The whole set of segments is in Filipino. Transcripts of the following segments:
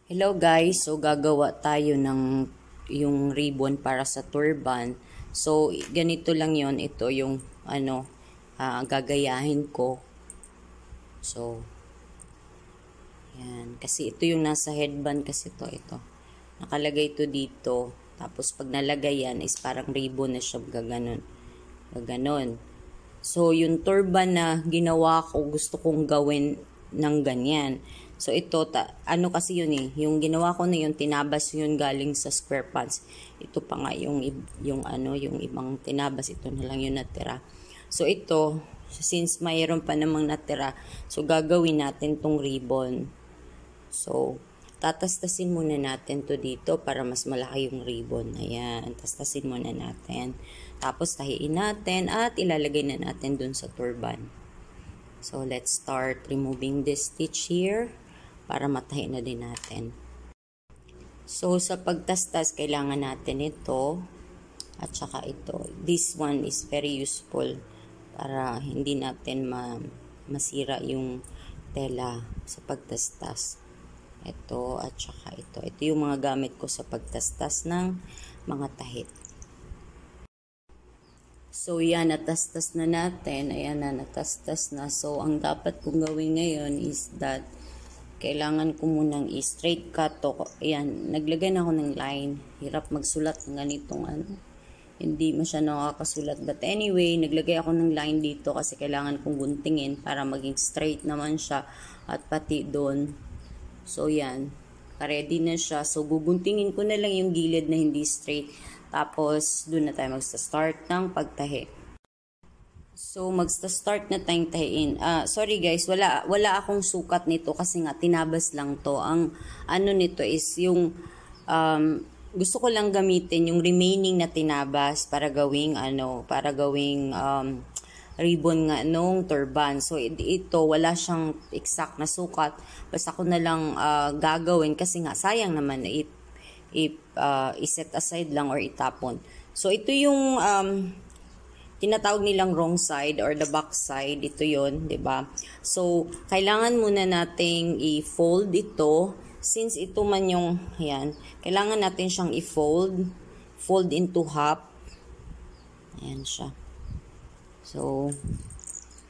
Hello guys, so gagawa tayo ng yung ribbon para sa turban. So ganito lang yon, ito yung gagayahin ko. So yan, kasi ito yung nasa headband kasi ito. Nakalagay ito dito. Tapos pag nalagay yan is parang ribbon na siya gaganon. Gaganon. So yung turban na ginawa ko, gusto kong gawin ng ganyan. So ito, ano kasi yun eh, yung ginawa ko na yun, tinabas yun galing sa square pants. Ito pa nga yung ibang tinabas, ito na lang yung natira. So ito, since mayroon pa namang natira, so gagawin natin tong ribbon. So, tatastasin muna natin to dito para mas malaki yung ribbon. Ayan, tastasin muna natin. Tapos tahiin natin at ilalagay na natin dun sa turban. So, let's start removing this stitch here para matahi na din natin. So, sa pagtastas, kailangan natin ito at saka ito. This one is very useful para hindi natin masira yung tela sa pagtastas. Ito at saka ito. Ito yung mga gamit ko sa pagtastas ng mga tahit. So, yan, natastas na natin. Ayan na, natastas na. So, ang dapat kong gawin ngayon is that kailangan ko munang i-straight cut to. Ayan, naglagay na ako ng line. Hirap magsulat ng ganitong Hindi masyado nakakasulat. But anyway, naglagay ako ng line dito kasi kailangan kong guntingin para maging straight naman siya at pati doon. So, yan. Ready na siya. So, guguntingin ko na lang yung gilid na hindi straight. Tapos, doon na tayo magsa-start ng pagtahi. So, magsa-start na tayong tahiin. Sorry guys, wala akong sukat nito kasi nga tinabas lang to. Ang ano nito is yung gusto ko lang gamitin yung remaining na tinabas para gawing ribbon nga nung turban. So, ito, wala siyang exact na sukat. Basta ko na lang gagawin kasi nga sayang naman na i-set aside lang or itapon. So, ito yung tinatawag nilang wrong side or the back side. Ito yon, 'di ba? So, kailangan muna nating i-fold ito. Since ito man yung, ayan, kailangan natin siyang i-fold. Fold into half. Ayan siya. So,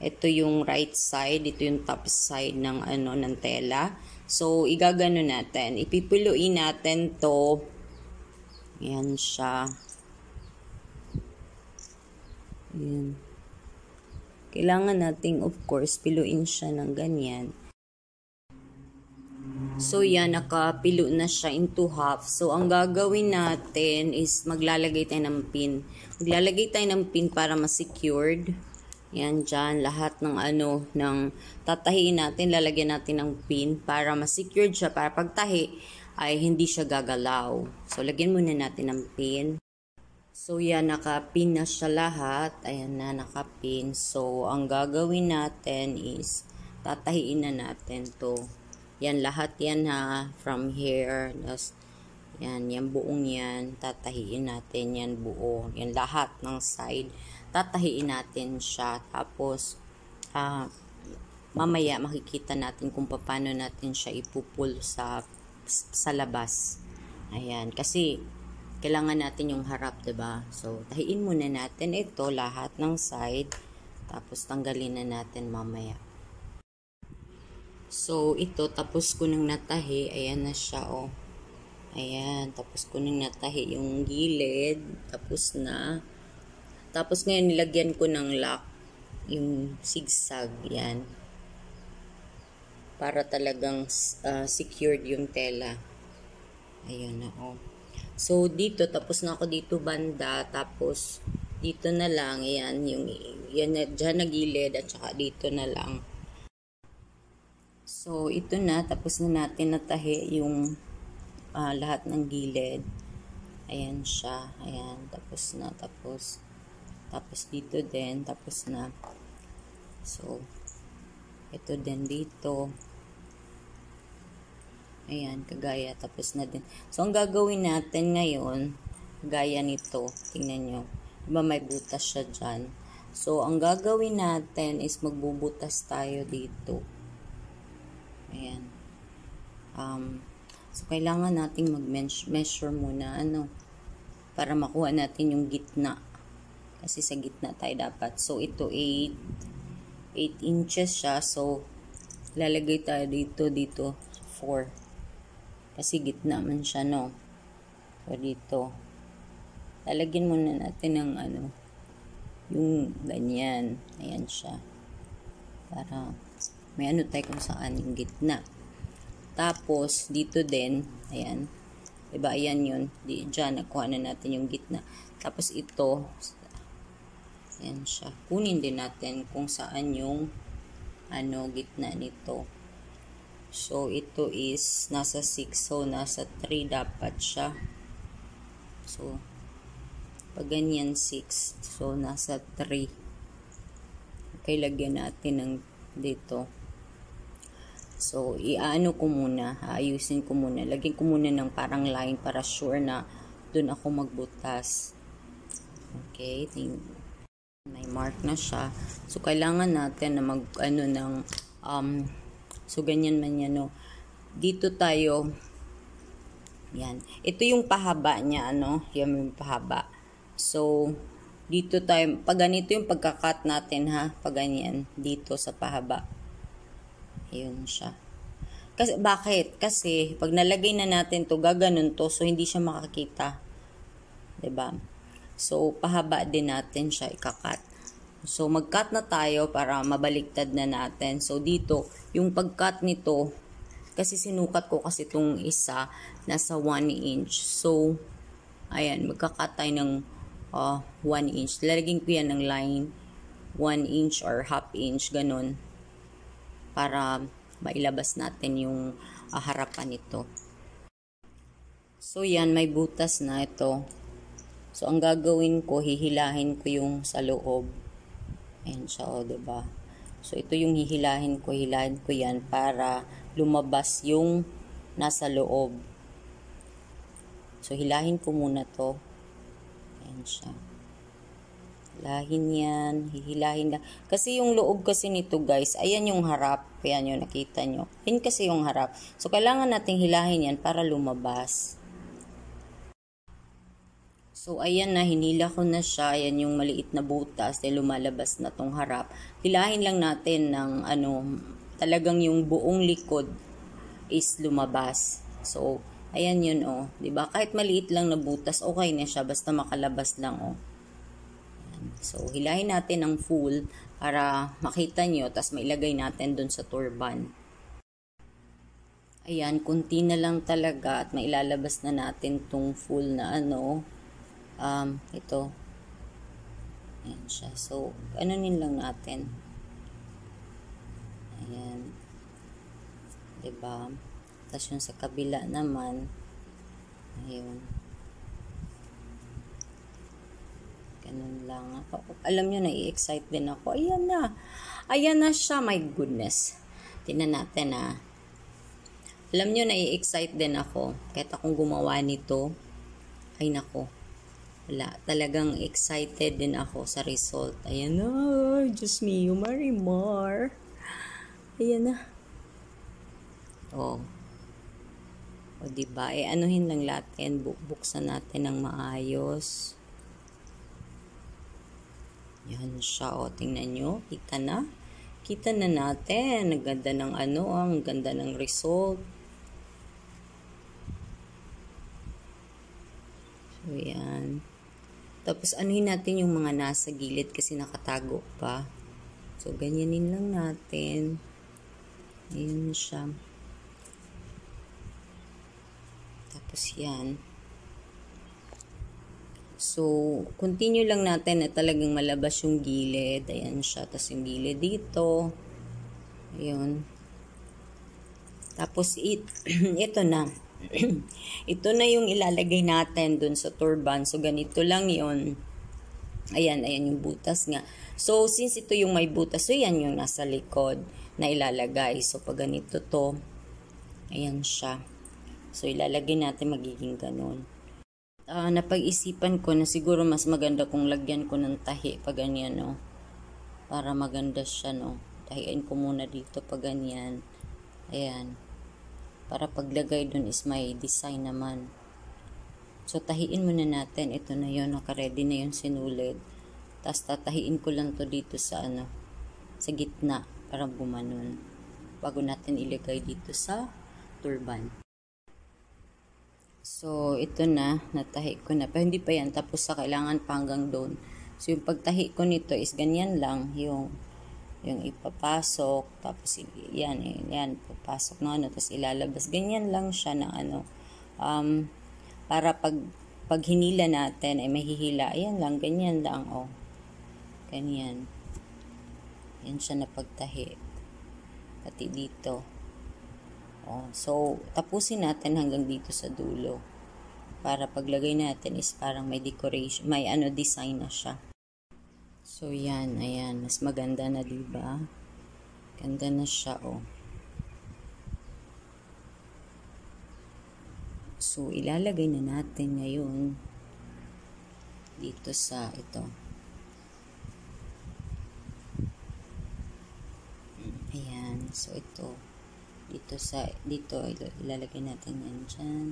ito yung right side. Ito yung top side ng ng tela. So, igagano natin. Ipipiluin natin to. Ayan siya. Ayan. Kailangan nating, of course, piluin siya ng ganyan. So, yan. Nakapilo na siya into half. So, ang gagawin natin is maglalagay tayo ng pin. Maglalagay tayo ng pin para ma-secured. Yan dyan, lahat ng ng tatahiin natin, lalagyan natin ng pin para ma-secured siya, para pagtahi ay hindi siya gagalaw. So, lagyan muna natin ng pin. So, yan, nakapin na siya lahat. Ayan na, nakapin. So, ang gagawin natin is tatahiin na natin to. Yan, lahat yan ha, from here, yan buong yan, tatahiin natin yan buo. Yan, lahat ng side, tatahiin natin siya. Tapos, mamaya makikita natin kung paano natin siya ipupul sa labas. Ayan, kasi kailangan natin yung harap, 'di ba? So, tahiin muna natin ito, lahat ng side. Tapos, tanggalin na natin mamaya. So, ito, tapos ko nang natahi. Ayan na siya, oh. Ayan, tapos ko nang natahi yung gilid. Tapos na. Tapos ngayon, nilagyan ko ng lock. Yung zigzag, yan. Para talagang secured yung tela. Ayan na, oh. So, dito, tapos na ako dito banda. Tapos, dito na lang. Ayan, dyan na gilid. At saka dito na lang. So, ito na. Tapos na natin natahi yung lahat ng gilid. Ayan siya. Ayan. Tapos na. Tapos dito din. Tapos na. So, ito din dito. Ayan. Kagaya. Tapos na din. So, ang gagawin natin ngayon, gaya nito. Tingnan nyo. Diba may butas siya dyan? So, ang gagawin natin is magbubutas tayo dito. Ayan. So, kailangan nating mag-measure muna, para makuha natin yung gitna. Kasi sa gitna tayo dapat. So, ito 8 inches siya. So, lalagay tayo dito, 4. Kasi gitna man siya, no? So, dito. Lalagyan muna natin ng yung ganyan. Ayan siya. Para may tayo kung saan yung gitna. Tapos, dito din, ayan. Diba, ayan yun. Diyan, nakuha na natin yung gitna. Tapos, ito, ayan siya. Kunin din natin kung saan yung, gitna nito. So, ito is, nasa 6. So, nasa 3 dapat siya. So, pag ganyan 6. So, nasa 3. Okay, lagyan natin ng dito. So, aayusin ko muna. Lagyan ko muna ng parang line para sure na dun ako magbutas. Okay, may mark na siya. So, kailangan natin na so, ganyan man yan, no. Dito tayo, yan. Ito yung pahaba niya, yan yung pahaba. So, dito tayo, pag ganito yung pagkakat natin, ha, pag ganyan, dito sa pahaba. Ayun siya. Kasi, bakit? Kasi, pag nalagay na natin to, gaganon to, so hindi siya makakita. 'Di ba? So, pahaba din natin siya ikakat. So, mag-cut na tayo para mabaliktad na natin. So, dito, yung pag-cut nito, kasi sinukat ko kasi itong isa, nasa 1 inch. So, ayan, magka-cut tayo ng 1 inch. Lalagyan ko yan ng line, 1 inch or half inch, ganun. Para mailabas natin yung harapan nito. So, yan, may butas na ito. So, ang gagawin ko, hihilahin ko yung sa loob. Ayan siya, diba? So, ito yung hihilahin ko yan para lumabas yung nasa loob. So, hilahin ko muna to. Ayan siya. Hihilahin lang. Kasi yung loob kasi nito, guys, ayan yung harap. Ayan yung nakita nyo. Ayan kasi yung harap. So, kailangan nating hilahin yan para lumabas. So, ayan na, hinila ko na siya. Ayan yung maliit na butas. Dahil lumalabas na tong harap. Hilahin lang natin ng, talagang yung buong likod is lumabas. So, ayan yun, diba? Kahit maliit lang na butas, okay na siya. Basta makalabas lang, So, hilahin natin ng full para makita nyo, tas mailagay natin dun sa turban. Ayan, kunti na lang talaga at mailalabas na natin tong full na ito. Ayan siya. So, anunin lang natin. Ayan. Diba? Tas yung sa kabila naman, ayun. Ganun lang. Alam nyo, nai-excite din ako. Ayan na. Ayan na siya. My goodness. Tingnan natin, Alam nyo, nai-excite din ako. Kahit akong gumawa nito, ay nako. Wala. Talagang excited din ako sa result. Ayan na. Diyos mio, Marimar. Ayan na. O, diba? Anuhin lang natin. Buksan natin ng maayos. Yan siya, tingnan nyo, kita na natin, ang ganda ng ang ganda ng result. So, yan. Tapos, anuhin natin yung mga nasa gilid kasi nakatago pa. So, ganyanin lang natin. Ayan siya. Tapos, yan. So, continue lang natin na talagang malabas yung gilid. Ayan siya. Tapos yung gilid dito. Ayun. Tapos, ito na. Ito na yung ilalagay natin dun sa turban. So, ganito lang yun. Ayan yung butas nga. So, since ito yung may butas, so yan yung nasa likod na ilalagay. So, pag ganito to, ayan siya. So, ilalagay natin magiging ganun. Napag-isipan ko na siguro mas maganda kung lagyan ko ng tahi pag ganyan, para maganda siya, tahiin ko muna dito pag ganyan. Ayan. Para paglagay dun is may design naman. So, tahiin muna natin. Ito na yun. Naka-ready na yun sinulid. Tapos, tatahiin ko lang to dito sa sa gitna. Para gumanon. Bago natin ilagay dito sa turban. So, ito na. Natahi ko na. Pero hindi pa yan. Tapos, kailangan pa hanggang doon. So, yung pagtahi ko nito is ganyan lang. Yung ipapasok. Tapos, yan. Papasok na tapos ilalabas. Ganyan lang siya na para pag hinila natin ay mahihila. Ayan lang, ganyan lang, oh. Ganyan. Yan siya na pagtahi. Pati dito. Oh, so, tapusin natin hanggang dito sa dulo. Para paglagay natin is parang may decoration, may design na siya. So, yan, ayan. Mas maganda na, diba? Ganda na siya, oh. So, ilalagay na natin ngayon dito sa ito. Ayan. So, ito. Dito, ilalagay natin yan dyan.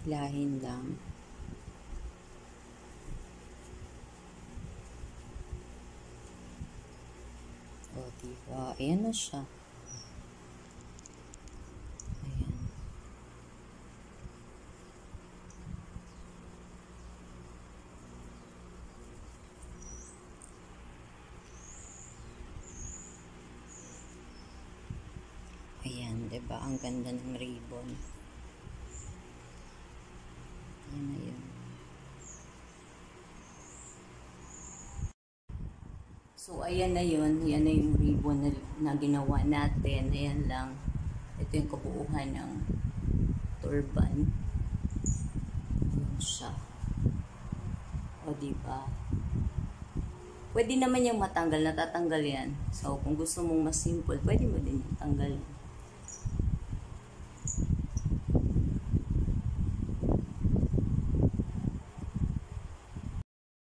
Hilahin lang. O, diba? Ayan na siya. Ayan. Ayan, diba? Ang ganda ng ribbon. Ayan na yun. So, ayan na yun. Yan na yung ribbon na ginawa natin. Ayan lang. Ito yung kabuuhan ng turban. Ayan siya. O, diba? Pwede naman yung matanggal. Natatanggal yan. So, kung gusto mong mas simple, pwede mo din tanggal.